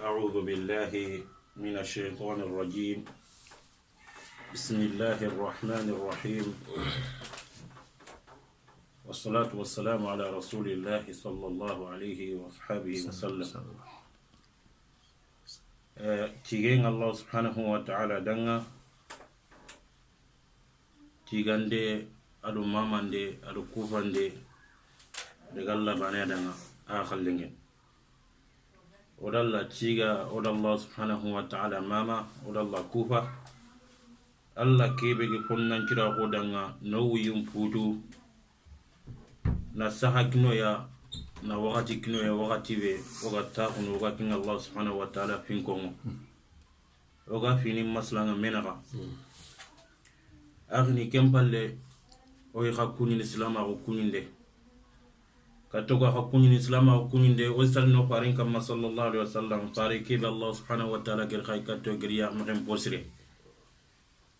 أعوذ بالله من الشيطان الرجيم. بسم الله الرحمن الرحيم. والصلاة والسلام على رسول الله صلى الله عليه وصحبه وسلم. تيجين الله سبحانه وتعالى دعنا تيجاندي أدو ماماندي أدو كوفاندي دعلا بانيا دعنا آخر لينجن ودالله تيجا ودالله سبحانه وتعالى ماما ودالله كوفا الله كيبي كنا نجرا غدنا نو يمبودو نسحق نويا na wakati kino ya wakati be wakata kuno wakati Allah subhanahu wa ta'ala finkongo oga fini maslanga menaka agni kempalle o yakuni islam ko kuninde katoga hakuni islam ko kuninde o salno parin kam sallallahu alaihi wasallam pare ke Allah subhanahu wa ta'ala gel khaikato geriya magem posire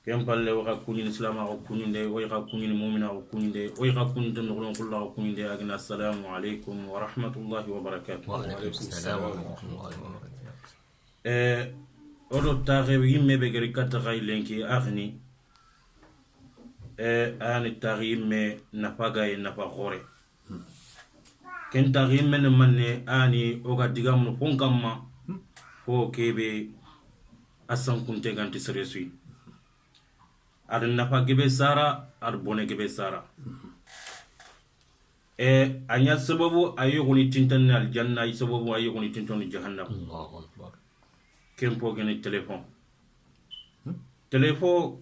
kempalle o hakuni islam ko kuninde o yakuni mu'mina ko kuninde o yakuni don ko kullahu kuninde agna assalamu alaikum wa rahmatullahi wa barakatuh. Wa alaikum assalam wa rahmatullahi wa barakatuh. Odo taghe yimme be geri kata gailenki agni ani taghimme nafaga e nafa khore ken taghimme ne manne ani oga digam no kamma fo kebe asan kunte ganti seresui ar nafa gebe sara ar bone gebe sara anya sababu ayuguni tintan al janna ay sababu ayuguni tintan jahannam. Allahu akbar. Kempo gene téléphone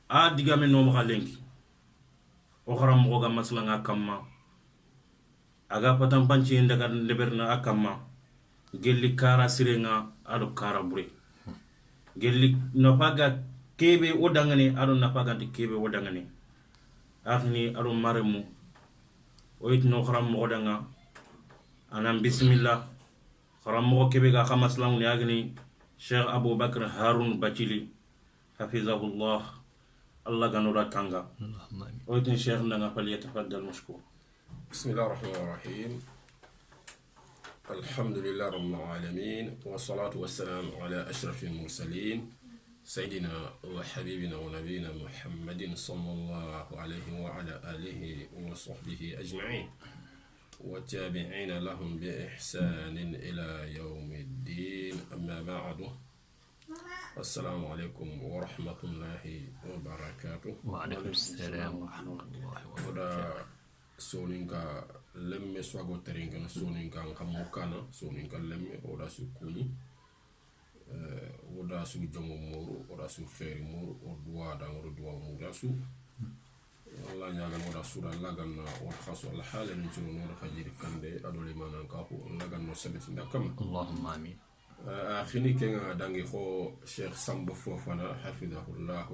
a digame no ma lenki o xaram mo ga maslanga kamma aga patam panci ndaga leberna akamma gelli kara sirenga ado kara bure gelli no paga kebe o dangane ado na paga de kebe o dangane afni ado maremu o it no xaram mo danga anam bismillah xaram mo kebe ga xamaslang ni agni Cheikh Abu Bakr Harun Bacili hafizahullah الله غنورا تانغا ويتن شيخ لنا فليتفضل مشكور. بسم الله الرحمن الرحيم. الحمد لله رب العالمين والصلاة والسلام على أشرف المرسلين سيدنا وحبيبنا ونبينا محمد صلى الله عليه وعلى آله وصحبه أجمعين والتابعين لهم بإحسان إلى يوم الدين. أما بعد، السلام عليكم ورحمة الله وبركاته. وعليكم السلام ورحمة الله وبركاته. ودا سونينكا لم سواغو ترينكا سونينكا كموكانا سونينكا لم ودا سكوني ودا سو جمو مورو ودا سو خير مورو ودوا دا ودوا مورا سو الله نياغان ودا سودا لاغان وخاصو الحال نجو نور خجير كاندي ادولي مانان كافو لاغان نو سبت ndakam. اللهم آمين. أخيني كنا دانجي خو شيخ سامبو فوفانا حفظه الله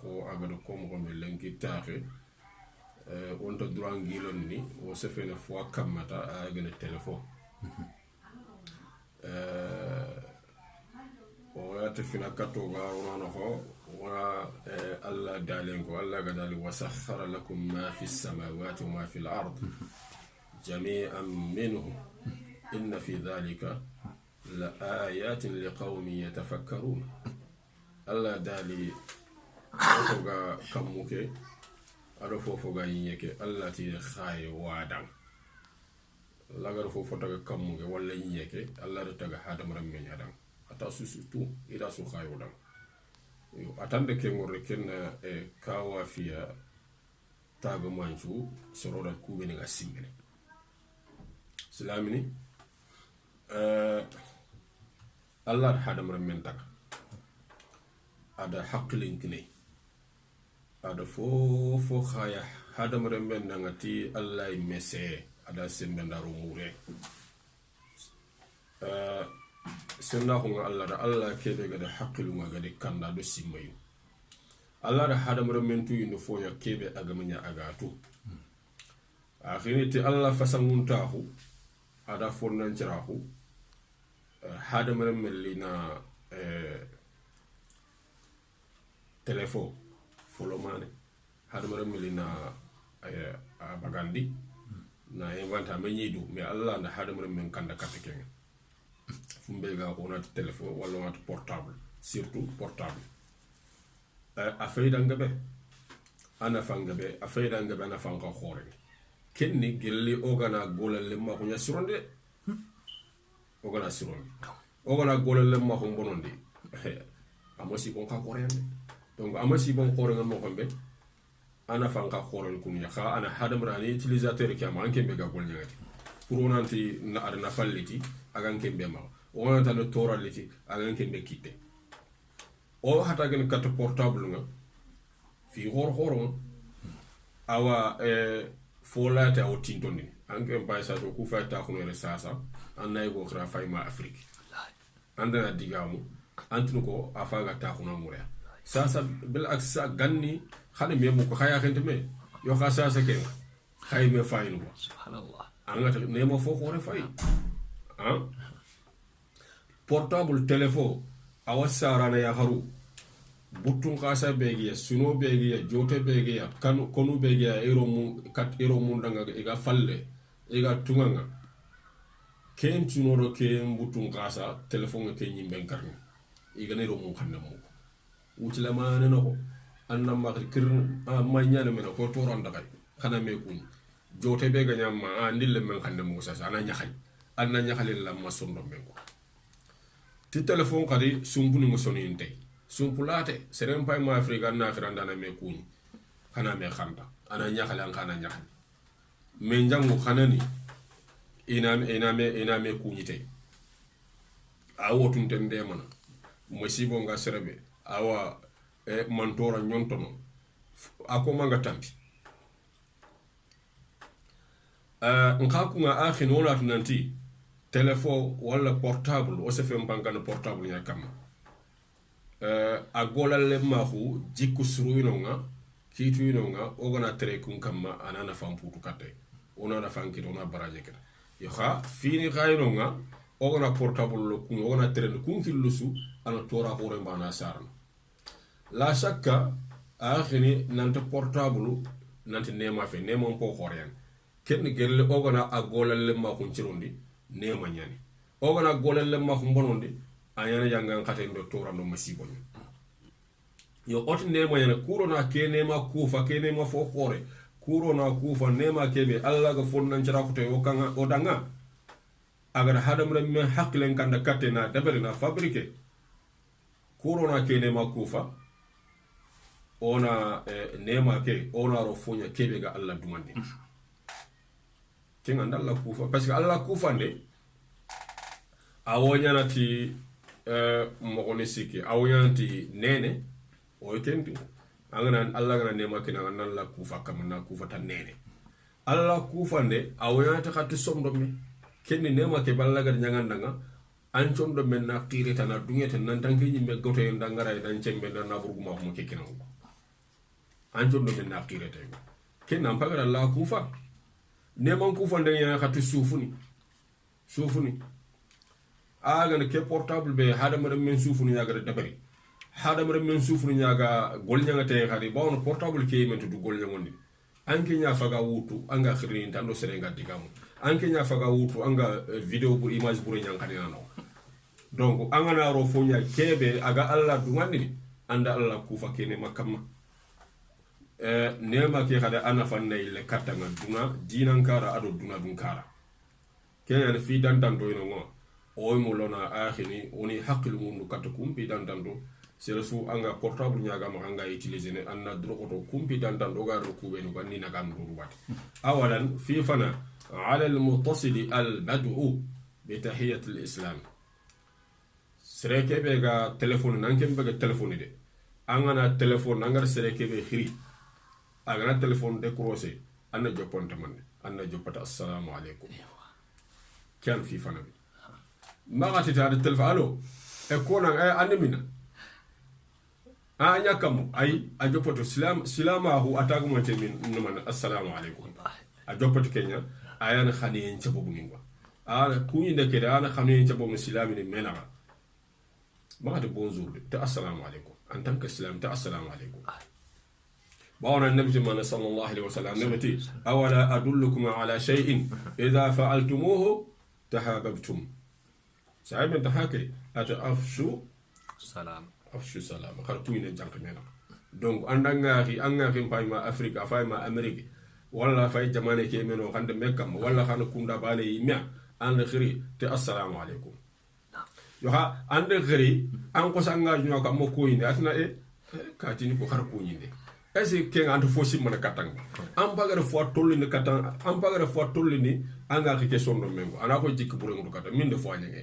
خو أقدر كوم غم لينكي تاخي وانت دران جيلوني وسفين فوا كمتا أجن التلفون وياتفنا كتوغا ورانخو الله دالينكو الله قدالي وسخر لكم ما في السماوات وما في الأرض جميعا منه إن في ذلك لآيات لقوم يتفكرون. الله دالي فوغا كموكي أدو فوغا ينيكي الله تي خاي وادان لاغار فوغا كموكي ولا ينيكي الله تاغا حادم رمي يادان اتا سوسو إذا سو خاي ودان atande ke ngorre ken kawa fiya taga manchu soroda kubeni nga simmene islamini Allah hadam ramen tak ada haqqlin kini ada fo khaya hadam ramen ngati Allah messe ada sembendaru mure senna ko Allah da Allah kebe ga da haqqlu ga de kanda do simayu Allah da hadam ramen tu ino fo ya kebe agamanya agatu akhiniti Allah fasanguntahu ada fornan cirahu hadam ramen lina téléphone folomane hadam ramen lina bagandi na inventa me ñidu mais Allah na hadamre men kanda katken fumbe ga ko na téléphone wala na portable surtout portable a fayda ngabe ana fangabe a fayda ngabe ana fanka khore kenni gelli ogana golal ma ko nya suronde ogana suronde ogana golal ma ko bonondi amosi bon ka khore donc amasi bon khore ngam ko be ana fanka khore kunya kha ana hadamra ni utilisateur ki am anke be ga gol nyati pour onanti na adana falliti agan kembe ma onanta no toraliti agan kembe kite o hata gen kat portable nga fi hor awa folate aw tintoni anke mbay sa ko ku fayta ko no sasa annay go khra fayma afrique andana digamu antinu ko afaga ta ko no mure sasa bil aksa ganni khane me ko khaya khente me yo kha sasa ke khay me fayno subhanallah angata nemo fo ko fay hein portable téléphone awasarana ya haru butun kasa begiya suno begiya jote begiya kanu konu begiya ero mun danga ega falle ega tunganga ken tunoro ken butun kasa téléphone ke nyimben karni ega nero mun kanne mo wutila mane no anna magri kir ma nyane mena ko to ronda kay kana me kun jote be ga nyamma ndille men kanne mo sa ana nyaxay anna nyaxale la ma sondo men ko ti téléphone kadi sumpuni mo sonin tay sumpulate serem pay ma afrika na khiranda na me kuni kana me khanda ana nyaxale an kana nyaxale me njangu khanani ina me kuni tay awo tunte ndemana musibo nga serebe awa mantora nyontono ako manga tampi nkaku nga akhin wala tunanti téléphone wala portable o se fe mbangana portable ya kama a golale mahu jikku suruino nga kitu nga ogana tere kun kama anana famputu kate ona na fankito ona baraje kete yo kha fini khayno nga ogana portable lo kun ogana tere kun killusu ana tora hore mbana sarna la shakka akhini nante portable nante nema fe nema po khorean ken gelle ogana a golale mahu cirondi nema nyani ogana golale mahu bonondi ayana jangan kate ndo tora no masibo yo ot nema yana kuro na ke nema kufa ke nema fo khore kuro na kufa nema kebe alla ga fonnan cara ko te o kanga o danga agar hadam re men haklen kanda kate na dabere na fabrique kuro na ke nema kufa ona nema ke ona ro fonya kebe ga alla dumande kenga ndalla kufa parce que alla kufa nde awonya nati mo goni siki awonya nati nene o tentu angana alla gana nema kina nan la kufa kam na kufa tan nene alla kufa nde awonya ta khati somdo me kenni nema ke balla ga nyanganda nga an chondo men na qireta na dungeta nan tanki nyimbe goto en dangara dan cembe na burguma ko ke kina an chondo men na qireta kenna mpaga alla kufa nema kufa nde ya khati sufuni aga ne ke portable be hadamare men sufuni yaga dabari hadamare men sufuni yaga golnyanga te khadi bawno portable ke men to golnyangondi anke nya faga wutu anga khirin tando serenga digamu anke nya faga wutu anga video bu image bu nyang khadi nano donc anga na ro fonya kebe aga alla dumandi anda alla kufa kene makama nema ke khada ana fanne ile katanga duna dinankara ado duna dunkara kenya fi dantanto ino ngo oy mo lona akhini oni haqilu mundu kata kumpi dantando serasu anga portable nyaga ma anga utiliser ne anna drogoto kumpi dantando ga ro kubenu banni na gam do wat awalan fi fana ala al muttasil al bad'u bi tahiyat al islam sereke be ga telephone nanke be ga telephone de angana telephone nangar sereke be khiri agana telephone de croisé anna joponta man anna jopata assalamu alaykum kan fi fana magati tare telfa alo e kona animina anya kam ay a jopoto silama hu atagu mo temin numan assalamu alaykum a jopoto kenya ayana khani en chabobu ningwa ana kuni ndeke da ana khani en chabobu silami ni menama magati bonjour te assalamu alaykum en tant que islam te assalamu alaykum باونا النبي من صلى الله عليه وسلم نبتي أولا أدلكم على شيء إذا فعلتموه تحاببتم سعيد من تحاكي أتأفشوا سلام أفشوا سلام خرطوين الجنك مينا دونك أنغاكي فايما أفريقيا فايما أمريكا ولا فاي جماني كي منو خاند مكة ولا خاند كوندا باني يميا أن خري تي السلام عليكم يوها أن خري أنكو سانغا جنو كامو كوين أثنا إيه كاتيني كو خرطوين دي ese ken antu fosi mana katang am bagara fo tolli ni katang am bagara fo tolli ni anga ke sondo mengo ana ko jikko buru ndu katang min de fo nyenge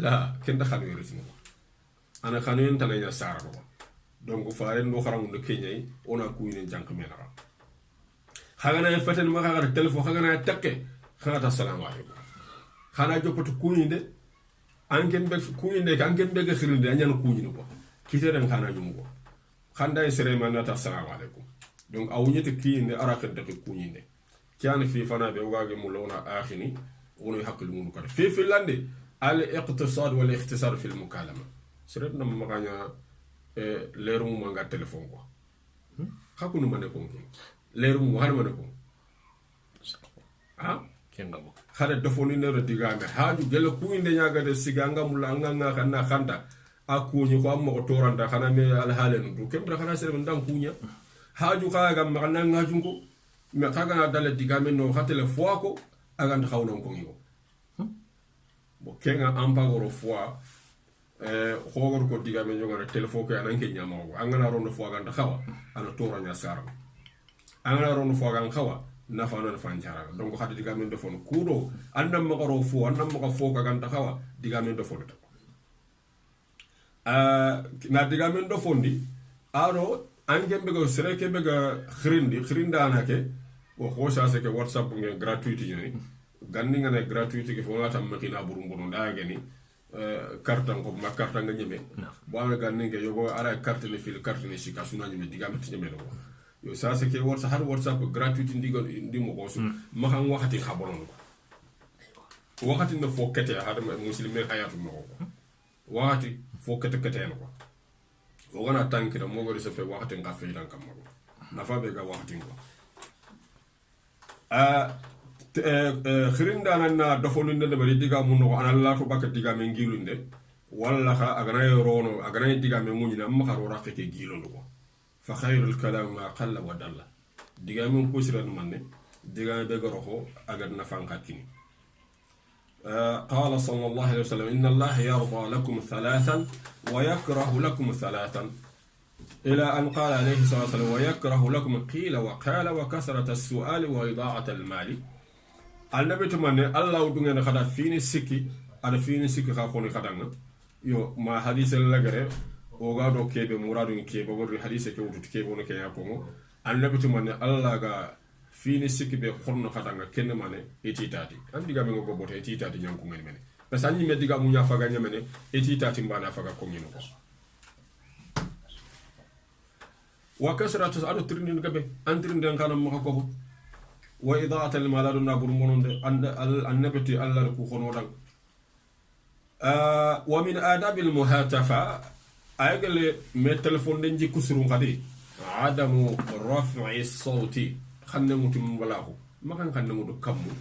la ken da xanu yori sino ana xanu en tan ya sara ko donc faare ndo xaram ndo kenyay ona kuyine jank menara xagana faten ma xagara telephone xagana takke xana assalamu alaykum xana joppatu kuyinde anken be kuyinde anken be xirinde anyan kuyine ko kitere xana jumu ko khanda sere manata assalamu alaikum donc awunyete kiyinde araken de kunyinde kian fi fana be wage mulona akhini wono haklu mun ko fi lande al iqtisad wal ikhtisar fi al mukalama sere nam maganya leru mu nga telephone ko khakunu mané ko ngi leru mu har mané ko ha kenga mo khade defoni ne re digame haaju gele kuyinde nyaga de siganga mulanga nga khanda khanda akuñi ko amma ko toranta xana me al halen du kembra xana sere ndam kuña haaju xaga ma xana ngajungo me xaga na dale digame no xatele fois ko agand xawno ko ngigo bo kenga ampagoro fois xogor ko digame ñogana telephone ko anan ke ñama ko angana rondo fois ganda xawa ana toranya sar angana rondo fois gan xawa na fa non fa njara donc xati digame defon kudo andam ma ko fois andam ma ko fois ganda xawa digame defon na digamen do fondi aro angembe go sereke be ga khrinda anake wo khosa se ke whatsapp nge gratuity ni ganni ngane gratuity ke fo ngata makina burungono ndage ni carte ko ma carte nga nyeme bo am ganni nge yogo ara carte le fil carte le shika suna nyeme digamen nyeme lo yo sa se ke whatsapp gratuity ndigo ndimo ko su ma xam waxati xabolon ko waxati na fo kete hada muslimi hayatu mo ko waxati fo kete kete en ko o gana tankira mo gori se fe waxati nga fe dan kam ko na fa be ga waxati ko khirinda na dofolu ndende bari diga mun no ana la to bakka diga men gilunde walla kha agana yorono agana diga men munina amma kharo rafike gilondo ko fa khairul kalam ma qalla wa dalla diga men ko siran manne diga be goro ko agar na fankatini قال صلى الله عليه وسلم إن الله يرضى لكم ثلاثا ويكره لكم ثلاثا إلى أن قال عليه الصلاة والسلام ويكره لكم قيل وقال وكثرة السؤال وإضاعة المال النبي تمنى الله ودعنا خدا فيني سكي على فيني سكي خاخوني خدانا يو ما حديث اللغرة وغادو كيبه مرادو كيبه وري حديث كيبه كيبه نكيا كومو النبي تمنى الله fini sikki be xorno xatanga kenn mané etitati andi ga mengo gobote etitati nyanku ngene mene parce que me diga mu nya faga nyamene etitati mbana faga ko ngino ko wa kasratu adu trinin gabe antrin den kanam mako ko wa idaat al maladu nabur mononde annabati allah ku xono dang wa min adab al muhatafa aygle me telephone den jikku suru ngadi adamu raf'i sawti xamne mutum wala ko makan xamne mu do kammu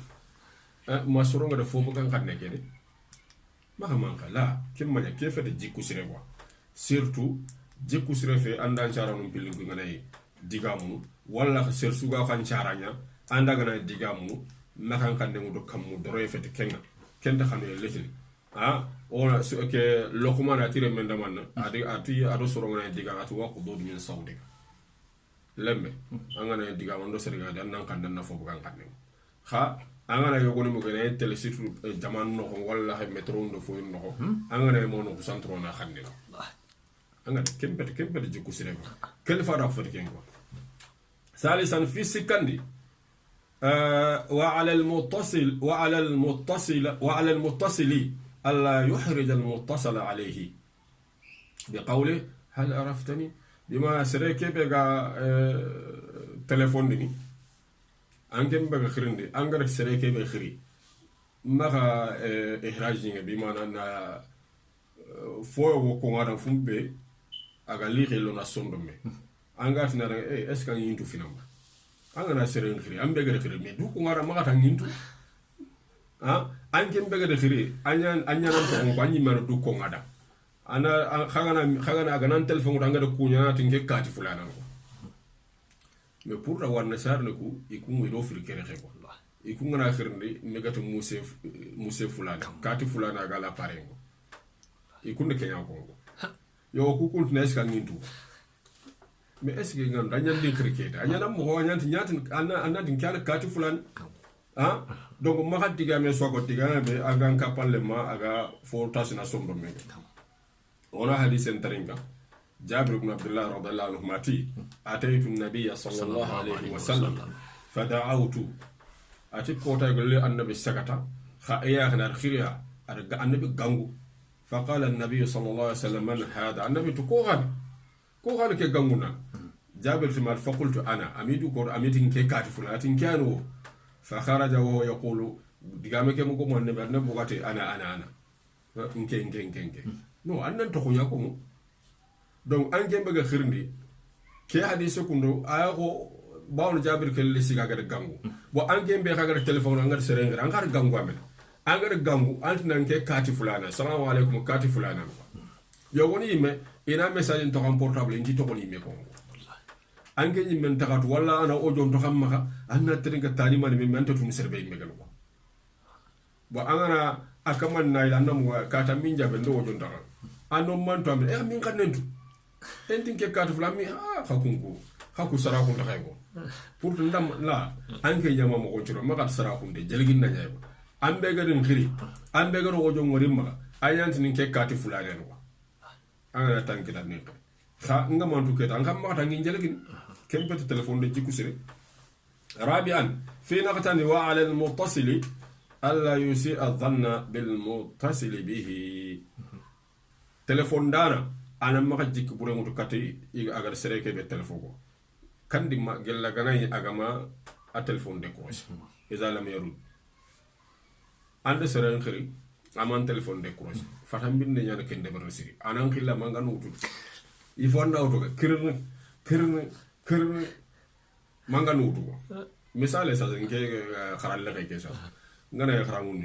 ma soro nga defo makan xamne kene maka manka la kim manya ke fete jikku sire quoi surtout jikku sire fe andan chara num pilin ko ngane digamu wala ser suga xan charanya anda gana digamu makan xamne mu do kammu doro fete kenga kenda xamne letil ona su ke lokuma na tire men damanna ati ado soro ngane diga ati waqu do min sawdi lembe angana diga wando seriga dan nan kan na fofu kan kanne kha angana yogo ni mo gene tele situ jaman no wala hay metro ndo fo no angana mo no centro na kanne angana kembe de jiku sirema kel fa da fodi kengo ثالثا في سكندي وعلى المتصل الا يحرج المتصل عليه بقوله هل عرفتني بما سريكي بيغا تليفون دي انكم بيغا خريندي انغر سريكي بيغا خري ماغا احراجين بما انا فو وكو غادا فومبي اغا ليخي لو نا سوندومي anga tina est ce que yintu finamba anga na seren khiri ambe ga khiri me du ko ngara maka tan yintu anke mbe ga khiri anya nan to ko anyi mero du ko ngada ana khagana aga nan telephone anga da kunya tinge kati fulana ko mais pour la warna sar ne ku iku ngi do firi kere ko iku ngana khirndi negata muse fulana kati fulana ga la parengo iku ne kenya ko yo ku kuntna eska ngintu mais est ce que ngan dañan din cricket anyana mo wanyanti nyati anna din kala kati fulan donc ma hat diga me soko diga be aga kapalle ma aga fo tasina sombo me ona hadith entaringa جابر بن عبد الله رضي الله عنه ماتي أتيت النبي صلى الله عليه وسلم فدعوت أتيت كوتا يقول لي النبي سكتا خايا هنا الخيرها النبي غانغو فقال النبي صلى الله عليه وسلم من هذا النبي كوغان كي غانغونا جابر تمال فقلت أنا أميدو كور أميتين كي كاتفون أتين كانوا فخرج وهو يقول ديغامي كي مكو من النبي بوغاتي أنا إنكي نو أنا تخو ياكم donc an kembe ga khirndi ke hadise kundo aya ko bawno jabir kel lesi ga gangu bo an kembe ga telephone ngar serenga an gar gangu amen an gar gangu antinan ke kati fulana assalamu alaikum kati fulana yo woni yimme ina message to portable inti to ko yimme ko an ke yimme takatu walla ana ojo to xam maka an na tringa tani man min manta tun serbe yimme gal ko bo angana akaman na ila nam kata min jabe ndo ojo ndara ando man to amen min kanentu entin ke katu flami haku sara ko taxay ko pour ndam la anke jama mo ko ciro makat sara ko de jelgin na ñay ko ambe ga den khiri ambe ga ro jongo rimma ayanti ni ke katu fulane ko ana tanki da ni kha nga mantu ke tan kam mata ngi jelgin kem pete telephone de jiku sire rabi'an fi naqtani wa 'ala al-muttasili alla yusi adh-dhanna bil muttasili bihi telephone dana ana maka jikki bure mutu kati agar sereke be telephone ko kandi ma gella ganay agama a telephone de ko iza lam yarud ande seren khiri aman telephone de ko fatam binde nyana ken de bar siri anan khilla manga nutu ifo anda auto kirn manga nutu ko misale sa nge kharal le ke sa ngana kharamun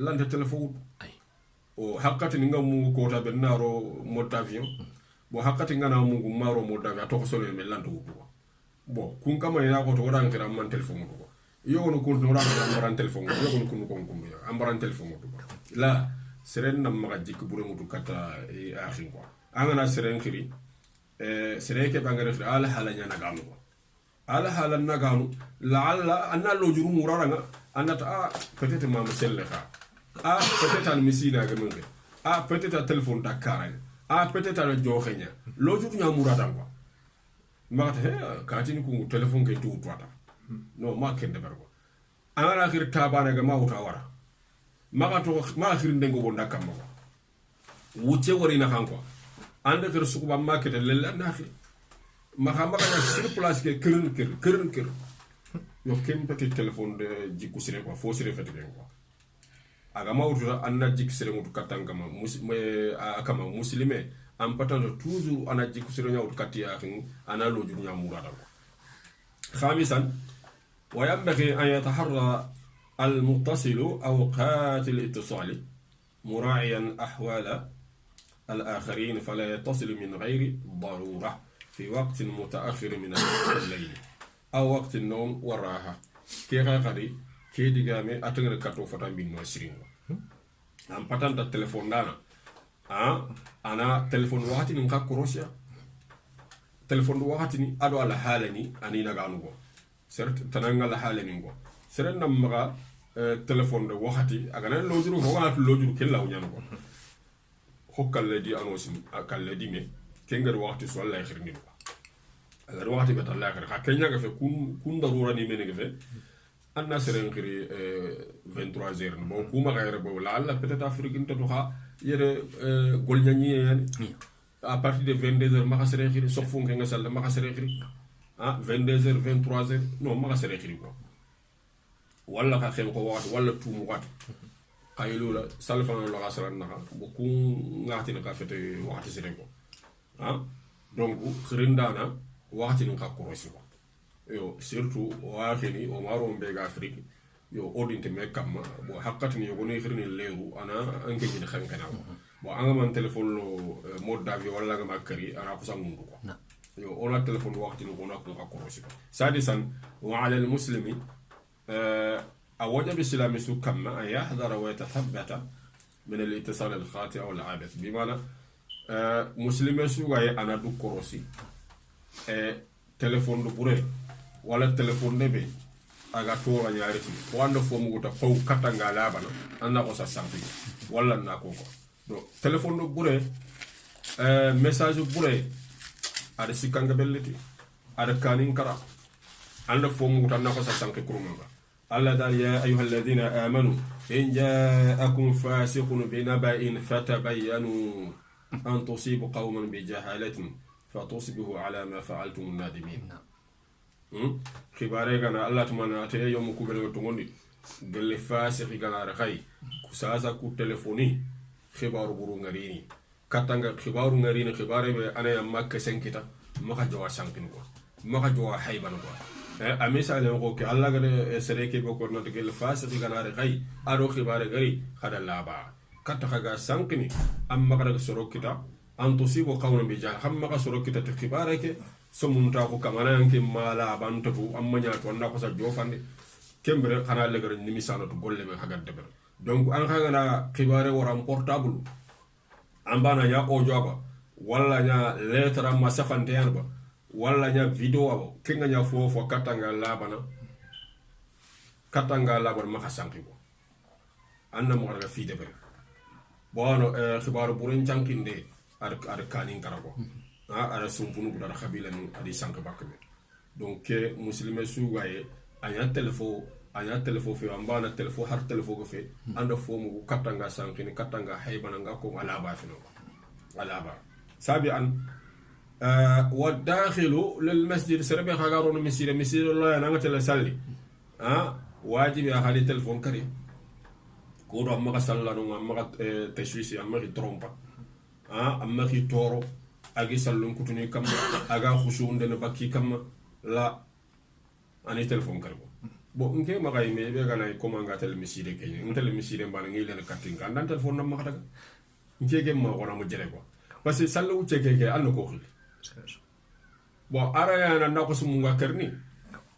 lante telephone o hakkati ni ngam ko ta ben naro mode avion bo hakkati ngana mungu maro mode avion to ko solo me lanto ko bo kun kama ina ko to ran kira man telephone ko yo no kun no ran ambaran telephone yo no kun ko yo ambaran telephone ko la seren nam ma jik bure mutu kata akhin ko angana seren khiri seren ke bangare khiri ala hala nyana gamu ala hala nagamu la alla anna lo juru muraranga anata peut-être ma muselle kha peut-être al misina ga menge peut-être al téléphone dakar peut-être al joxenya lo jox nya murata quoi magata katini ku téléphone ke tu twata no ma kende barko ana khir tabana ga ma wuta wara magato ma khir ndengo bonda kamma wuce wari na kan quoi ande khir sukuba market lella na khir ma xam ga sur place ke kër yo kem petit téléphone de jiku sire quoi fo sire fete quoi aga mawtuta anna jikki sere mutu katankama akama muslime am patano toujours ana jikki sere nyawtu katiya kin ana loju nyamurata ko khamisan wa yanbaghi an yataharra المتصل أوقات الاتصال مراعيا أحوال الآخرين فلا يتصل من غير ضرورة في وقت متأخر من الليل أو وقت النوم والراحة كي غادي كي ديغامي اتغر كاتو فتا بينو سيرين ام باتان تا تليفون دانا انا تليفون واتي نكا كروسيا تليفون واتي ني ادو على حالني اني نغانو سرت تنانغا على حالني غو سرن نمغا تليفون دو واتي اغنا لوجرو هوغا لوجرو كلاو نيانو خوكال لدي انوسين اكال لدي مي كينغر واتي سو الله يخرني اغر واتي بتا الله يخر كينيا غا في كون ضروره ني مينغا في anna seren khiri 23h bon kuma gaire bo la alla peut-être afrique nto ha yere golnyani yani à partir de 22h ma seren khiri sofu nga sal ma seren khiri 22h 23h non ma seren khiri ko wala ka xel ko wat wala tumu wat kayelo la salfa la gasaran na bo ku ngati na ka fete wat seren ko donc khirindana wakati ni ka korosi ko yo surtout wakhini o maro be ga afrique yo odinte me kamma bo hakkati ni yogoni khirni leeru ana anke ni khankana bo anga man téléphone lo mode d'avion wala nga makari ana ko sangundu ko yo ona téléphone wakati ni gona ko ka korosi ko sadisan wa ala al muslimi awajab islami su kamma an yahdara wa yatathabbata min al ittisal al khati aw al abith bimana muslime su gaye ana du korosi téléphone do bure wala téléphone debe aga tora nyaari ti wanda fo mu ta faw katanga labana anna ko sa sampi wala na ko ko do téléphone do bure message bure ada sikanga belleti ada kanin kara anda fo mu ta na ko sa sanke kurumanga alla dal ya ayuha alladhina amanu in ja'akum fasiqun binaba'in fatabayyanu an tusibu qauman bijahalatin fatusbihu ala ma fa'altum nadimin khibare gana Allah tumana te yom ku bele to ngondi gelle fasi gana rakhay ku sasa ku telefoni khibaru buru ngarini katanga khibaru ngarini khibare be ana ya makka senkita maka jawa sankin ko maka jawa hayban ko amisa le ko ke Allah gade sereke be ko not gelle fasi gana rakhay aro khibare gari khada laba katta khaga sankini amma kada sorokita an tusibu qawlan bi jahal hamma ka sorokita te khibare ke somunta ko kamana yanke mala bantu amma nya to na ko sa jofande kembre xana legar ni misalo to golle be hagar deber donc an xanga na xibare waram portable ambana nya audio ba wala nya lettre ma safante yan ba wala nya video ba kenga nya fofo katanga labana ma xasanki ko anna mo ga fi deber bono xibare burin chankinde ar kanin karako ara sumpunu budara khabila nu adi sank bakbe donc muslime su gaye anya telefo fe ambana telefo har telefo go fe anda fo mu katanga sankini katanga haybana ngako alaba fino alaba sabi an wa dakhilu lil masjid serbe khagaru no misir Allah na ngata la salli wajibi hali telefon kari ko do amma sallanu amma tashwisi amma trompa amma ki toro agi sallon kutuni kam aga khushuunde ne bakki kam la ani telephone karbo bo nke magay me be gana ko manga tel miside ke ni tel miside mbana ngi len katinga ndan telephone nam makata nke ge ma wona mo jere ko parce que sallu u ceke ke an ko khil bo ara ya na ko sumu nga kerni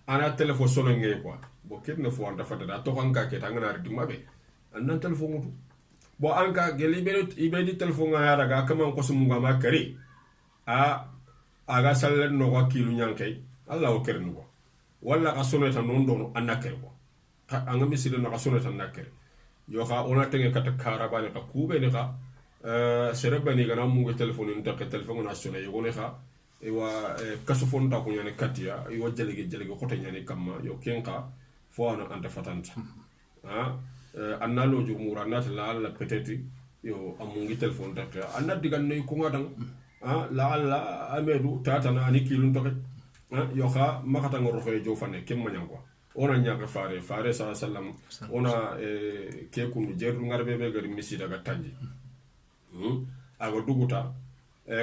ana telephone solo ngi ko bo ketne fo anda fata to kanka ke tangana ri mabe andan telephone mutu bo anka geli be di telephone nga ya daga kama ko sumu nga makari aga salen no wakilu nyankay Allah o kernu ko wala ka soneta non dono anakere ko anga misile no ka soneta nakere yo ka ona tenge kata karabane ka kube ne ka serebani gana mu ngi telephone ni tak telephone na sone yo ne ka e wa kaso fonta ko nyane katia yo jelege xote nyane kamma yo kenka fo ana anta fatanta annalo jumura nat la peut-être yo amungi telephone tak anna digan ne ko ngadang la alla amedu tatana ani kilun toke yo kha makata ngoro fe jofane kem manyang ko ona nyaaka faare sallam ona ke kunu jerdu ngarbe be gari misi daga tanji aga duguta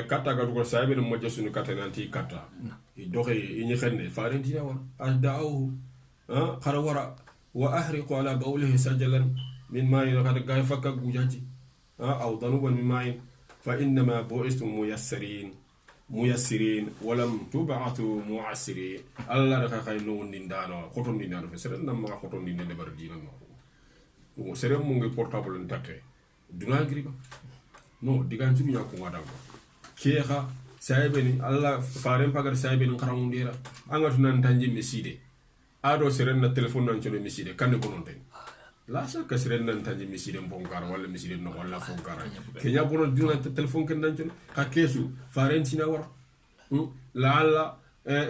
kata ga dugo saybe no modjo sunu kata nanti kata i doxe ni xenne faare dina war adau khara wara wa ahriqu ala bawlihi sajalan min ma'in qad gayfaka gujaji aw danuban min ma'in فإنما بعثتم ميسرين ولم تبعثوا معسرين الله رخا خاينو نيندانو خوتون نيندانو فسرن نما خوتون نيندé bar dina no serem mo ngi portable ntaké duna griba no digan sunu yakko ngada ko kexa saybeni Allah faaren pagar saybeni kharamu ndira angatu nan tanji miside ado seren na telephone nan chono miside kan ko non tay la sa ka seren nan tanji miside bonkar wala miside no wala fonkar kenya bono dina telephone ken nan chono ka kesu faaren sina war la alla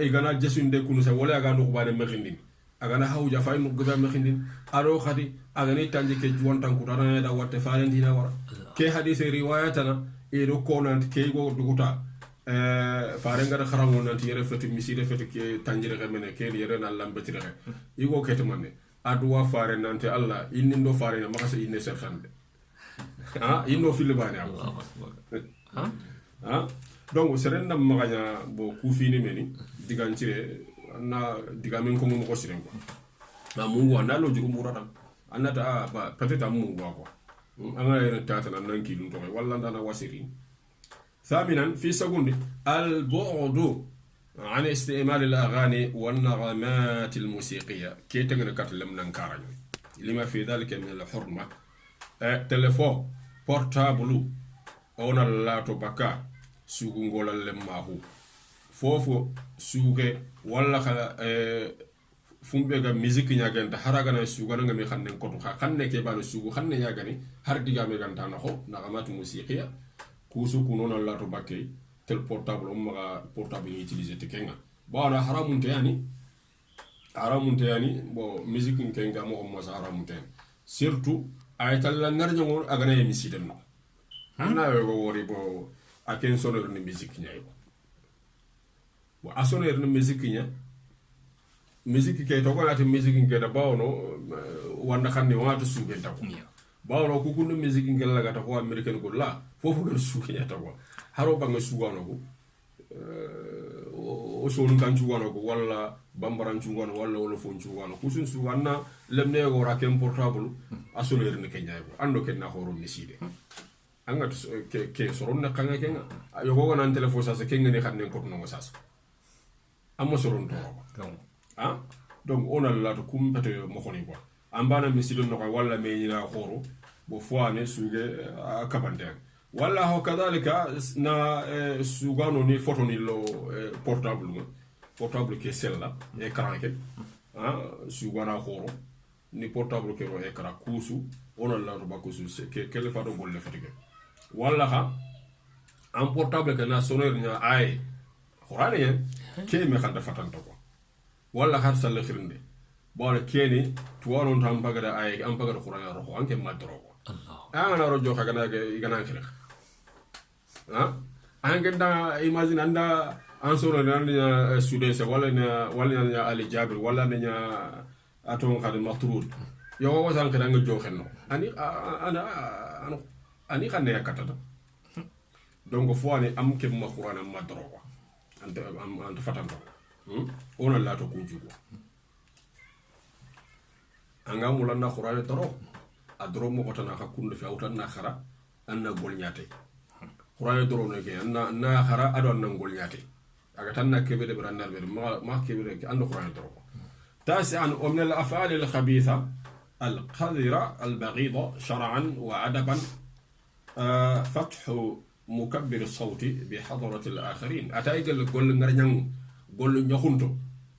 e gana jesunde kunu sa wala ga no ko bare mekhindin agana hawja fay no goda mekhindin aro khadi agani tanji ke wontan ko dana da watte faaren dina war ke hadith riwayatana e do konant ke go duguta faare ngara kharamu nanti yere feti miside feti ke tanjire remene ke yere na lambetire yigo ketamane adwa faare nanti Allah inni ndo faare na makasa inne serfande inno fil bani ha donc serenda maganya bo kufini meni digancire na digamen ko mo ko siren ko na mungu na lo jugo murata anata ba peut-être mungu ko anga ere tata nan ki dum to walla ndana wasiri ثامنا في سكوند البعد عن استعمال الأغاني والنغمات الموسيقية كي تغنى كتلم ننكارن لما في ذلك من الحرمة تلفون بورتابلو أونا لا تبكى سوغولا لماهو فوفو سوغي ولا فumbe musique nyaganta haraga na sugana ngami xanne ko to xanne ke banu sugu xanne nyagani har diga me ganta na ko nagamatu musiqiya kusu kunona la to bakke tel portable maga portable utiliser te kenga bana haramun tayani bo musique kenga mo mo sa haramun tan surtout ay talla ngarjo ngor agana e misiden no na go wori bo aken sonor ni musique nyay bo asonor ni musique nya musique ke to ko ati musique ke da bawno wanda xanni wata sugen ta ko bawno ku kunno musique ngel la gata ko american ko la fofu gel sugen ta ko haro banga sugano ko o sonu kan sugano ko walla bambaran sugano walla fon sugano kusun suganna lemne go ra kem portable asoler ne kenya ko ando ken na horo ni side anga ke soron na kanga kenga yo go nan telephone sa kenga ne xanne ko no sa amma soron to ah donc on a la to kum pete mo khoni quoi ambana misido no wala me nyina khoro bo foane suge akabanten wala ho kadhalika na sugano ni photo ni lo portable ke sella écran ke sugana khoro ni portable ke ro écran kusu on a la to bakusu ke le fado golle fatige wala ha un portable que na sonner nya ay khorane ke me khanda fatanta ko walla har sal khirinde bona keni tuwaron tam bagada ay am bagada qur'an ro anke madro allah ana ro jo khagana ke igana khire anke da imagine anda ansoro nan sudese wala nya ali jabir wala nya aton khad matrud yo ko san kada jo khenno ani khane yakata donc fo ani am ke ma qur'an madro ko ante fatanta on a la to kunjugo anga mulanna qur'an toro adro mo kotana ka kundu fi awtan na khara anna gol nyate qur'an toro ne ke na khara adon na gol nyate aga tanna kebe de brandal be ma kebe de anna qur'an toro tasi'an min al af'al al khabitha al qadira al baghida shar'an wa adaban فتح مكبر الصوت بحضرة الآخرين أتايقل قول نغرنيان gollu nyakhunto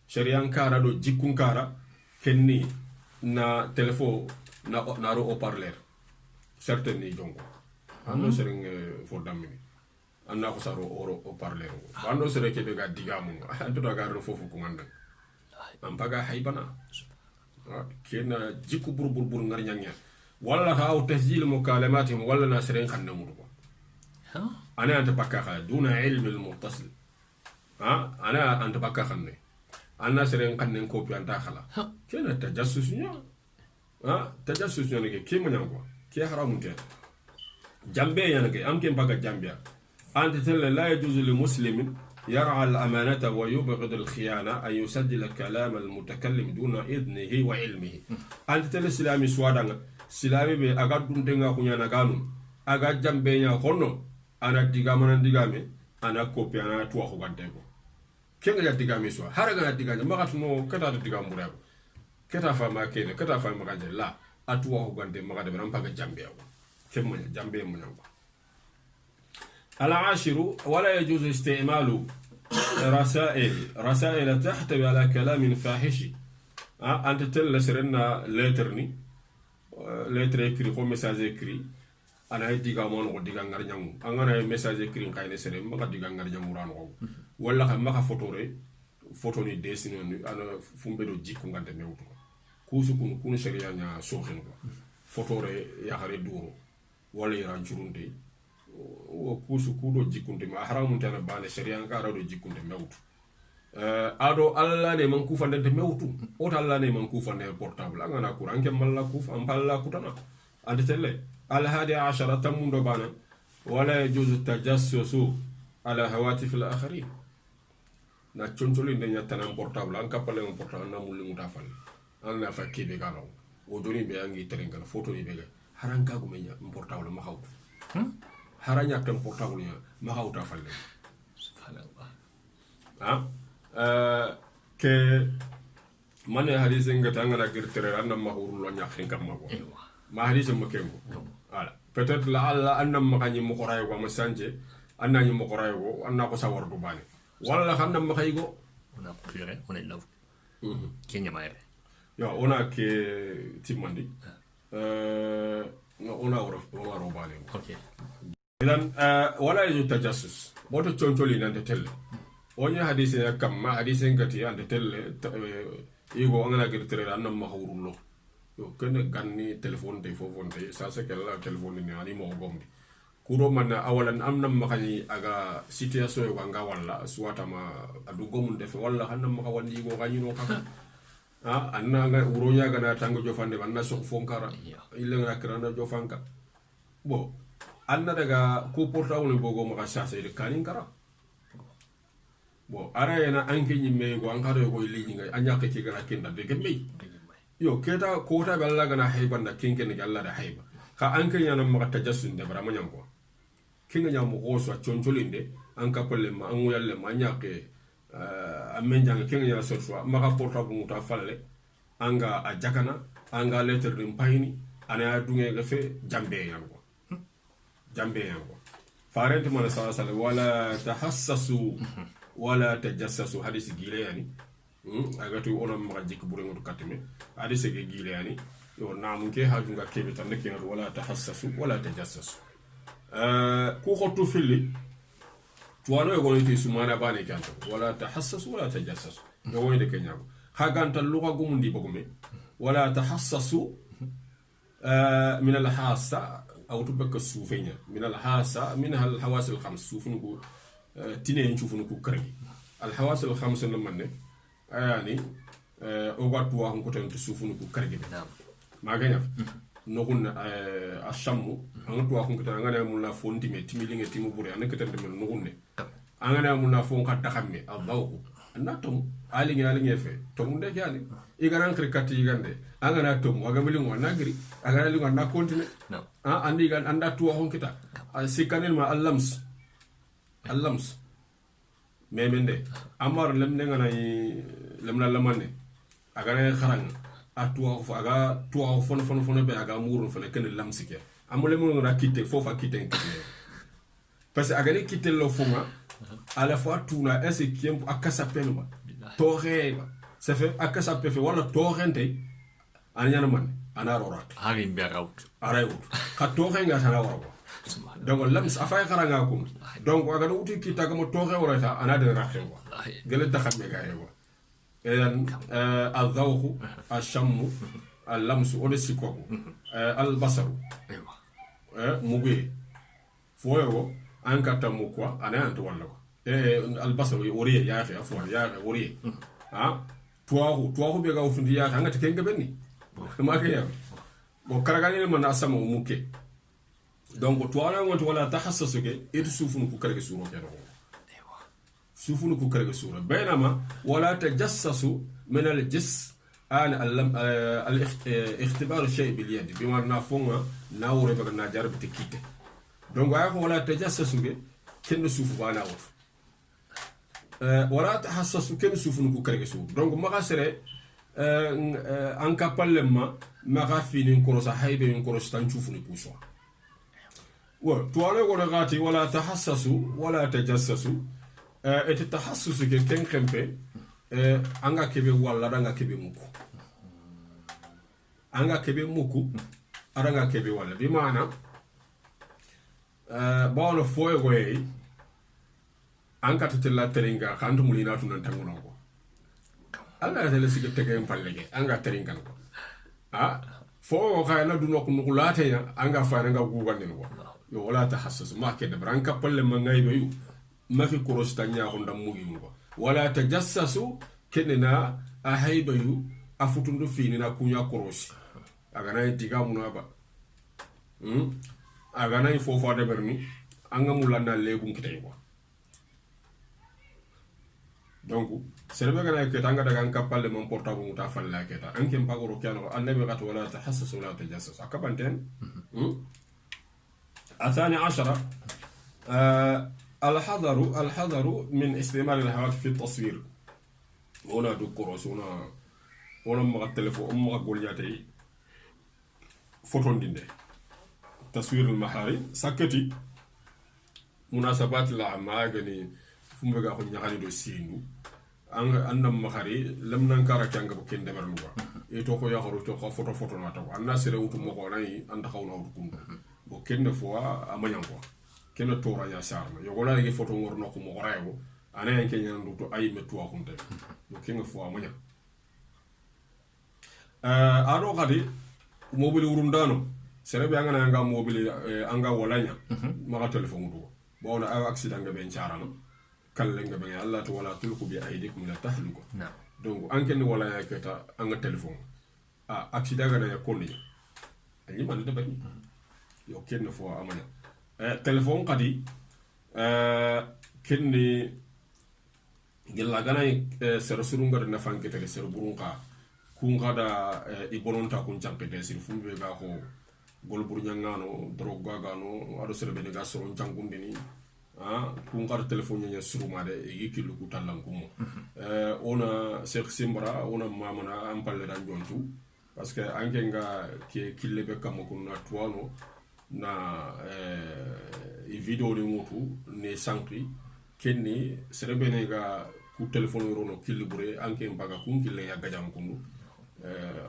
sharian kara do jikun kara kenni na telephone na ro haut-parleur certain ni jongo ando sering fo damini anna ko saro oro haut-parleur ando sere ke be ga digamu ando da garo fofu ko nganda am baga haybana kena jikku burbur ngar nyanya walla ha au tasjil mukalamatihim walla na seren khanna mudu ko ana anta bakka duna ilmi al muttasil ana anta bakka xamne anna seren xamne ko pi anta xala kena tajassus nya tajassus nya ke ke manya ko ke haramun te jambe yana ke am ke baga jambia anta tella la yajuzu lil muslimin yar'a al amanata wa yubghid al khiyana an yusajjil kalam al mutakallim duna idnihi wa ilmihi anta tella islami swadanga silami be aga dundenga kunya na ganu aga jambe nya honno ana digame ana kopi ana tuwa ko gantego kenga ya digame so haraga ya digame magatu no kata digam burago kata fa ma kene kata fa ma ganje la atuwa ko gante magade ram paga jambe ko kemmo jambe mo nyamba العاشر ولا يجوز استعمال رسائل تحتوي على كلام فاحش أنت تلسرنا لترني لتر écrit ko message écrit ana diga mon ko diga ngar nyamu angana message écrit kayne sere maka diga ngar nyamu ran ko walla ka maka photo ni dessiner ni ana fumbe do jikku ngante mewtu kusu kunu sharia nya soxen ko photo re ya xare duro wala ran churunde o kusu kudo jikkunde ma haramun tan bane sharia ngara do jikkunde mewtu ado alla ne man kufa ndente mewtu o ta alla ne man kufa ne portable angana kuran ke malla kufa am palla kutana ande telle al hadi ashara tamundo bana wala yajuzu tajassusu ala hawatif al akharin na choncholi de nyata na portable an kapale mon portable na mulli mutafal an na fa kebe galaw o doni be angi terengal photo ni be haranka gumenya portable ma xawtu haranya tam portable ya ma xawta falle subhanallah ke mane hadise ngata ngala girtere anna mahuru lo nyakhin kam mako ma hadise mo kengo voilà peut-être la alla anna ma kanyi mo qoray ko ma sanje anna nyi mo qoray ko anna ko sawar du bani wala xanna ma khaygo on a pleuré on est là kenya mayre yo ona ke timandi ona waro bani ok idan wala yu tajassus boto choncholi nan de telle onya hadise kam ma hadise ngati ande telle igo ngana girtere anna ma khawrulo yo ken ganni telephone de fofonte sa se kala telephone ni ani mo gomdi kuro man awalan amna ma khani aga situation yo nga walla suwata ma adu gomun def walla hanna ma khawandi go ganyi no kaka anna nga uro nya gana tango jofande anna so fonkara ile ngana krana jofanka bo anna daga ko portable bogo ma sa se de kanin kara bon ara yana anke nyimme go angaro go liñi ngay anyaka ci gana kinda de gemme yo keta kota balla gana hayba na kinke ni galla da hayba ka anke yana ma tajassun de bara manyan ko kinga nyamu go so chonjolinde anka pelle ma angu yalle ma nyake amenjang kinga yana so so ma ka portable muta falle anga a jakana anga letter dim payni ana dunge ga fe jambe yango farent man sallallahu wala tahassasu wala tajassasu hadisi gile yani agatu ona magajik burengo katime hadisi gile yani yo namunke hajunga kebe tan nek wala tahassasu wala tajassasu ku khotu fili tuwano yo goniti sumana bani kanto wala tahassasu wala tajassasu yo wonde kenya haganta lugha gumundi bogume wala tahassasu min al hassa aw tubaka sufenya min al hassa minha al hawas al khams sufunu tine nchufunu ku kargi al hawas al khams namane ayani o watu wa ko tan sufunu ku kargi ma ganya no kun ashamu an to wa ko tan ngana mun la fonti me timilinge timu bure an ka tan men no kunne angana mun la fon ka taxamme allahu annatum alingi fe to mun de jani igaran krikati igande angana tom waga milingo nagri agara lingo na continue andi gan anda tuwa hon kita sikanel ma allams memende amar lemne ngana lemna lamane agara kharang atuwa fo aga tuwa fon be aga muru fo ken lamsike amule mo ngana kite fofa kite parce que agani kite lo fonga à la fois tuna ese kiem akasa penuma toreba ça fait akasa pefe wala torente anyana man ana rorat hari mberaut arayut ka torenga sana waro donc lams afay kharanga kum donc aga no uti kita ga mo tore warata ana de raxen wa gele taxame ga yewa en al-dhawq ash-shamm al-lams o de sikoku al-basar mugue foyo ankata mu quoi ana anto wala ko al-basar woriye ya fi afwa ya woriye tuwaxu be ga utundi ya ngati kenga benni ma ke ya bo karagani man asama muke donc tuwala ngonto wala tahassasu ke et sufunu ku karage suro ke no sufunu ku karage suro baynama wala tajassasu min al-jis an al-ikhtibar shay bil yad bima nafunga nawre ba na jarbi tikite donc wala tajassasu ke ken sufu bana wot wala tahassasu ken sufunu ku karage suro donc ma gasere an kapallema maga finin korosa haybe en koros tan chufuni puso wa tuwale wala gati wala tahassasu wala tajassasu et tahassusu ke ken kempe anga kebe wala danga kebe muku aranga kebe wala bi maana bawlo foye goyi anka tutella teringa kantu mulina tunan tangono ko alla tele sige tege pallege anga teringa ko fo ka na du nok nukulate ya anga fa nga gugan ko yo wala tahassus ma ke de branka palle ma ngay be yu ma fi korosta nya ko ndam mu yu ko wala tajassasu kenena a hayba yu afutundu fini na kunya korosi aga na diga mu na ba aga na fo fa de berni anga mulanda legun kitay ko donc serbe gana ke tanga daga an kapalle mon portable muta falla keta anke mpagoro kiano annabi qat wala tahassasu wala tajassasu akabanten الثاني عشر الحذر من استعمال الهواتف في التصوير هنا دكروس هنا مغا التليفون مغا قولياتي فوتون ديندي تصوير المحارم سكتي مناسبات العامة غني فمبغا خو نياخاني دو سينو andam maxari lam nan kara kanga bu ken demer luwa e to ko yaxoru to ko photo na taw anna sere wutu mo ko nay anda xawna wutu kundu bo ken de fois amañan ko ken to ra ya sarma yo ko la ge photo ngor no ko mo rayo ana en kenya ndu to ay metu wa kunte yo ken fois amañan ado xadi mobile urundano sere be anga nga mobile anga wolanya ma telephone do bo na accident ga ben charano kallenga be Allah to wala tulku bi aydikum la tahluku donc anken wala yakata anga telephone accident ga ya konni ani man da bani yo ken fo amana telephone kadi kenni gella gana ser surunga na fanke tere ser burunka kunga da ibononta kun champete sir fumbe ga ko gol burnyangano droga gano ado ser be ga soron changundini kungar telephone nya surumade yikilu ku talankumo ona Cheikh Simbra ona mamana ampalle dan jontu parce que angenga ke kille be kam ko na tuano na video de mutu ne sankri kenni serebene ga ku telephone rono kille bure anke mbaga kun kille ya gajam kunu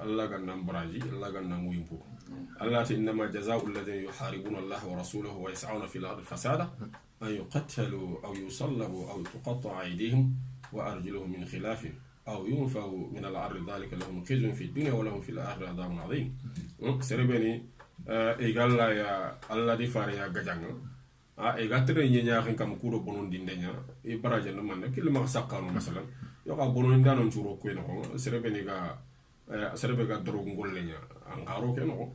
Allah ganna braji Allah ganna muyimpu Allah inma jazaa'u alladhina yuharibuna Allah wa rasulahu wa yas'una fil ardi fasada أن يقتلوا أو يصلبوا أو تقطع أيديهم وأرجلهم من خلاف أو ينفوا من الأرض ذلك لهم خزي في الدنيا ولهم في الآخرة عذاب عظيم سربني إيجال يا الله دي فاريا جاجانا إيجال ترى ينيا كم كورو بنون ديندنيا إبراج نمان كل ما سكانو مثلا يقع بنون دانون شورو كوينو سربني كا سربني دروغ غولنيا أنكارو كينو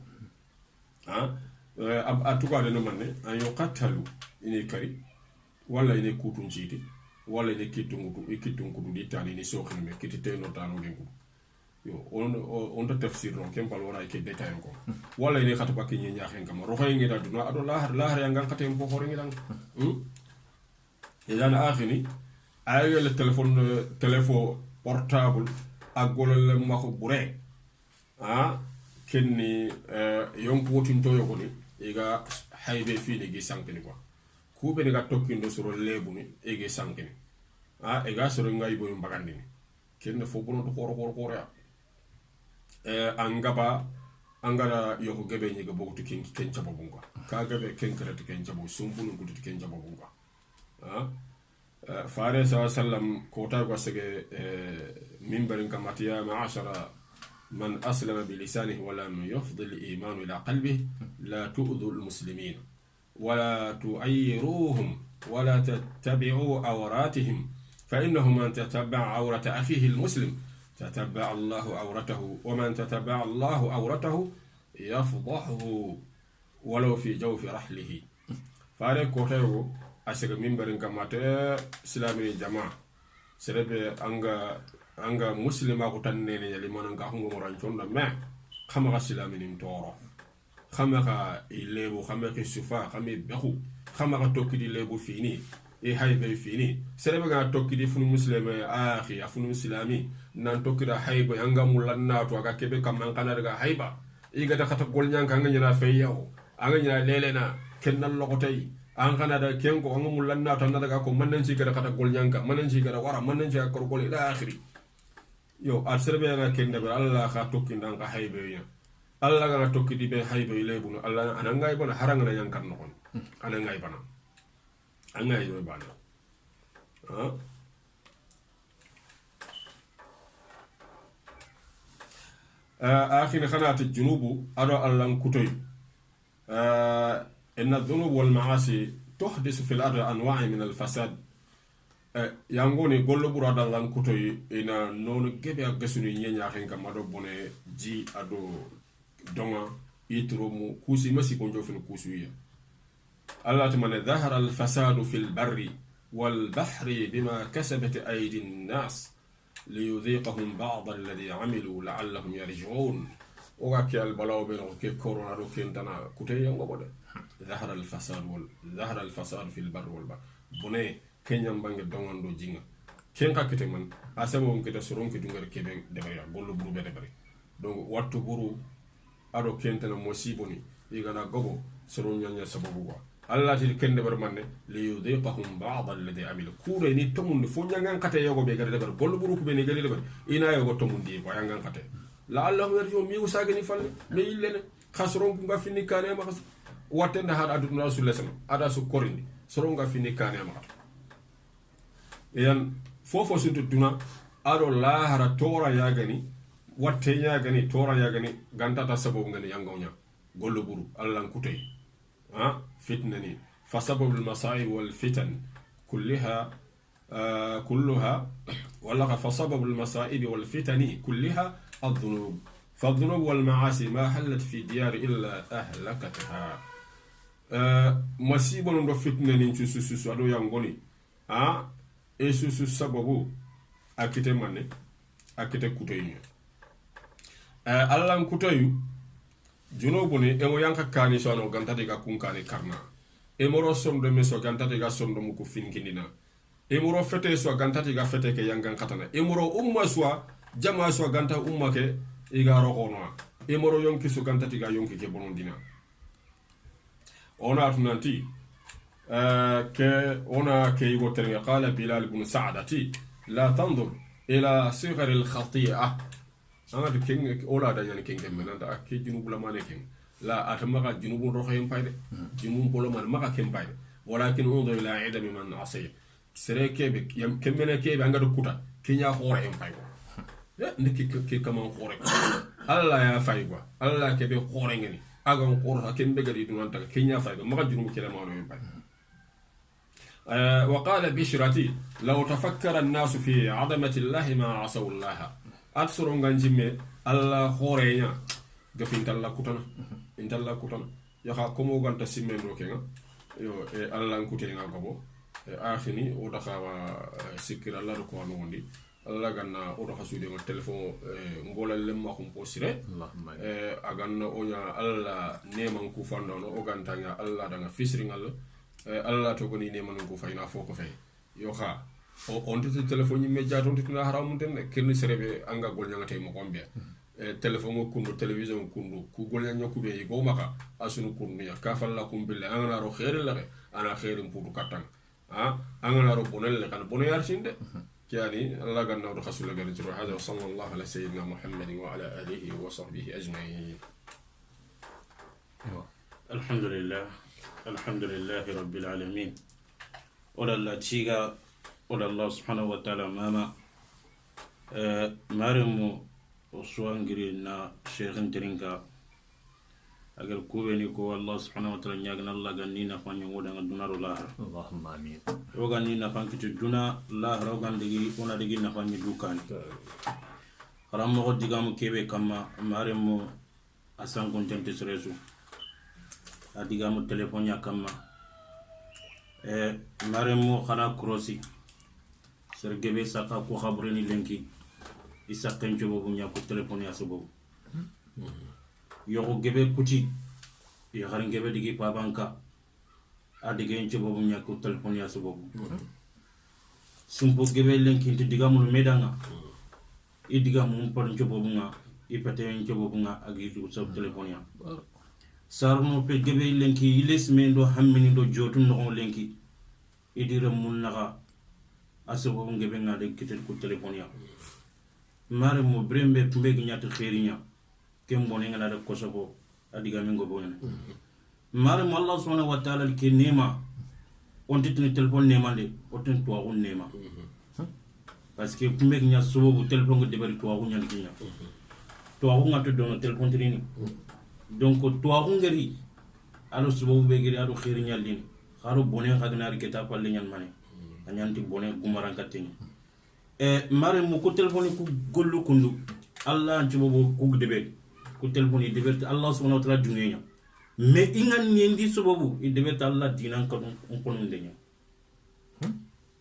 أتوقع نمان أن يقتلوا ini kari wala ini kutun jiti wala ini kitun kudu ditani ni sokhin me kitite no tano gengu yo on ta tafsir no kem pal wala ke detail ko wala ini khatu bakki ni nyaxen kam ro fay ngi da duna ado lahar yang ngate ko xor ngi dang idan akhini ayel téléphone portable agolol mako bure kenni yon putin to yogoni iga haybe fi ni gi sankini quoi kube ni ga tokkindo soro lebuni ege sankini ega soro ngai boy mbagandini kenne fo bono to khoro ya angara yoko gebe ni ga bogutu ken chabo bunga ka gebe ken karate ken chabo sumbulu gutu ken chabo bunga fare sallam kota ko sege minbarin kamatiya ma'ashara man aslama bi lisanihi wa lam yufdi al-iman ila qalbihi la tu'dhu al-muslimin ولا تعيروهم ولا تتبعوا عوراتهم فإنه من تتبع عورة أخيه المسلم تتبع الله عورته ومن تتبع الله عورته يفضحه ولو في جوف رحله فارق كوتايو أشغل منبرين كما سلامي الجماعة سربي أنغا مسلم أكو تنيني لمن أنغا هنغو مرانشون ما خمغا سلامي نمتورو خمغا إليبو خمغا السفا خمغا بخو خمغا توكي دي ليبو فيني إيه هاي بي فيني سربغا توكي دي فنو مسلم آخي أفنو سلامي نان توكي دا هاي بي أنغا مولاناتو أغا كيبي كمان كانارغا هاي با إيغا دا خطا قول نيان كانغا نينا فييو أنغا نينا ليلنا كنن لغتاي أنغا دا كينكو أنغا مولاناتو نادا كو مننشي كدا خطا قول نيان كا مننشي كدا ورا مننشي كدا قول إلى آخري يو السربغا كنن بي الله خا توكي نانغا هاي بي Allah gana tokki di be haybe lebunu Allah anangay bana haranga yankan nokon anangay bana angay yo bana آخر خنات الجنوب أرى ألان كتوي إن الذنوب والمعاصي تحدث في الأرض أنواع من الفساد يانغوني غولو برا دالان كتوي إن نون جبي أغسوني نيا خين كما دو بوني جي أدو donga itromu kusi masi konjo fil kusuya Allah tamane dhahara al fasadu fil barri والبحر بما كسبت أيدي الناس ليذيقهم بعض الذي عملوا لعلهم يرجعون وكي البلاو بينهم كي كورونا رو كنتنا كتير يوم ظهر الفساد في البر والبحر بني كن ينبغي دون دو جينا كن كاكتي من أسمعهم كده سرون كدونغر كبير دبريا بولو برو بدبري donc wattu buru ado kentena musiboni igana gogo soro nyanya sababu wa Allah til kende bar manne li yudhiqahum ba'd alladhi amilu kure ni tomun fo nyangan kate yogo be gade bar gollu buru ko be ni gade bar ina yogo tomun di ko yangan kate la Allah yarju mi usage ni falle me yillene khasron nga finni kane ma khas watte na har adu rasul sallam ada su korindi soro nga finni kane ma yan fofo suntu duna ado la hara tora ya gani watte ya gani tora ya gani gantata sababu ngani yangonya gollu buru Allah kutay فتنني فسبب المصائب والفتن كلها ولغ فسبب المصائب والفتن كلها الذنوب فالذنوب والمعاصي ما حلت في ديار إلا أهلكتها مصيبة ندو فتنني سوسو ادو يانغوني سوسو سببو akite manne akite kuteyu Allah kuteyu junubuni emo yanka kani so no gantati ga kunkani karna emoro somdo meso gantati ga somdo muku finkindina emoro fete so gantati ga fete ke yangan katana emoro umma so jama so ganta umma ke iga rokono emoro yonki so gantati ga yonki ke bonondina ona tunanti ke ona ke yugo terga qala bilal ibn sa'dati la tanzur ila sighar al khati'ah anga de king ola da nyane king men anda ke junubu la mane king la atamaga junubu roxo yem payde junubu polo man maka kem payde walakin undu ila idam man asay sere kebe yam kemene kebe anga do kuta kinya xore yem payde ndiki ke kama xore alla ya fay quoi alla kebe xore ngeni aga xore ha kembe gadi dun ta kinya fay maka junubu kele mano yem payde وقال بشرتي لو تفكر الناس في عظمة الله ما عصوا الله atsoro nganjimme alla khoreya gafintalla kutana ya ha komo ganta simendo kenga yo alla kutenga gobo akhini o dakhawa sikira alla ko wondi alla ganna o dakha sude mo telephone ngola lemma ko posire aganna onya alla neman ku fandono o ganta nga alla danga fisringal alla to goni neman ku fayna foko fay yo ha on tete téléphone yi média ton tete na haram den kenn serebe anga gol nyanga tay mo kombe téléphone kundu télévision kundu ku gol nyanga ku be go maka asunu kundu ya ka falla kum bille anga ro khair la ana khair mpudu katang anga ro bonel le kan bono yar sinde yani Allah ganna do khasul gal jiro hada sallallahu ala sayyidina muhammad wa ala alihi wa sahbihi ajma'in alhamdulillah rabbil alamin wala la chiga ولا الله سبحانه وتعالى ماما مارمو وسوانغرينا شيخ ترينكا اگر كوبني كو الله سبحانه وتعالى نياغنا الله غنينا فاني ودا دونارو لا اللهم امين وغنينا فانك دونا لا روغان دغي ونا دغي نفاني دوكان رامو ديغام كيبي كما مارمو اسان كونتنت سريسو اديغام تليفون يا كما مارمو خنا كروسي sergebe saka ko khabreni lenki isa kenjo bobu nya ko telephone ya sobo yogo gebe kuti ya garin gebe digi pa banka adige enjo bobu nya ko telephone ya sobo sumpo gebe lenki ti diga mun medanga i diga mun por enjo bobu nga i pete enjo bobu nga agi du so telephone ya sarmo pe gebe lenki iles mendo hammini do jotu no lenki idire mun naga asabo ngebe ngade kitel ko telephone ya mare mo brembe tumbe nyata khirinya kembone ngala de kosobo adiga mingo bonen mare mo Allah subhanahu wa ta'ala ke nema on titni telephone nema de oten to on nema parce que tumbe nya sobo telephone de bari to on nya kinya to on ngato do telephone trini donc to on ngari alo sobo be gari ado khirinya lin kharo bonen khagnar keta palle nyan mane anyanti bonen gumaran katini mare mo ko telephone ku gollu kundu Allah njubo ku debe ku telephone debe Allah subhanahu wa ta'ala dunya mais ingan nyendi sobobu debe Allah dinan ko on ndenya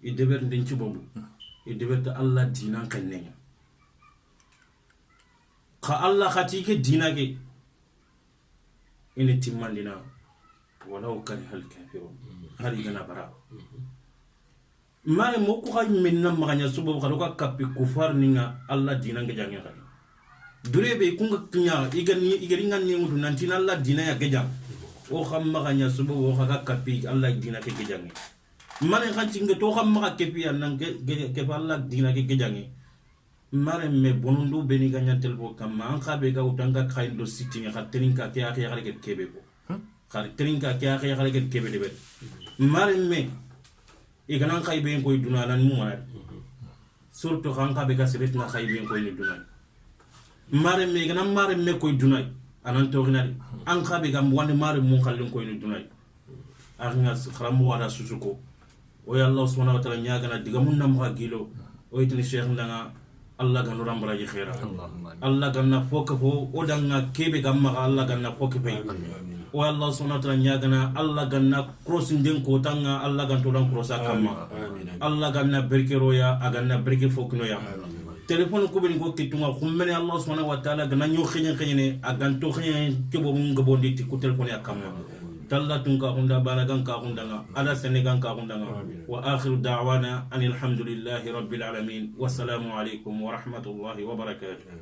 i deber den ci bobu i deber ta Allah dinan kannenya ka Allah khati ke dinage ini timmandina walau karihal kafirun hari gana bara mare mo ko xaj minna maganya subo xalo ka kapi kufar ninga Allah dinange jange xali durebe kunga kinya igari nganne ngutu nanti Allah dina ya gejang o xam maganya subo o xaka kapi Allah dina ke gejange mare xanci nga to xam maga kepi nan ke Allah dina ke gejange mare me bonundu beni ganya telbo kam an xabe ga utanga khayndo sittinga xa terinka ke akhe xale ke kebe ko xar terinka ke akhe xale ke kebe de be mare me iganan khaybe ko duna nan mu mara surtout kan xabe ga siret na khaybe ko ni duna mare me iganan mare me ko duna anan to ginari an xabe ga wonde mare mu khallin ko ni duna arnga kharamu wara susuko o ya Allah subhanahu wa ta'ala nyaga na diga mun nam ha gilo o itni cheikh ndanga Allah ganu rambaraji khaira Allah ganna foka fo odanga kebe gamma Allah ganna foka pe o Allah subhanahu wa ta'ala nyagana Allah ganna crossing den ko tanga Allah ganto dan crossa kamma Allah ganna berkero ya aganna berke fokno ya telephone ko ben ko kitunga kummene Allah subhanahu wa ta'ala ganna nyo khenya aganto khenya kebo mun gabondi ti ko telephone ya kamma talla tunka hunda banagan ka hundanga ala senegan ka hundanga wa akhiru da'wana anil hamdulillahi rabbil alamin wassalamu alaikum wa rahmatullahi wa barakatuh.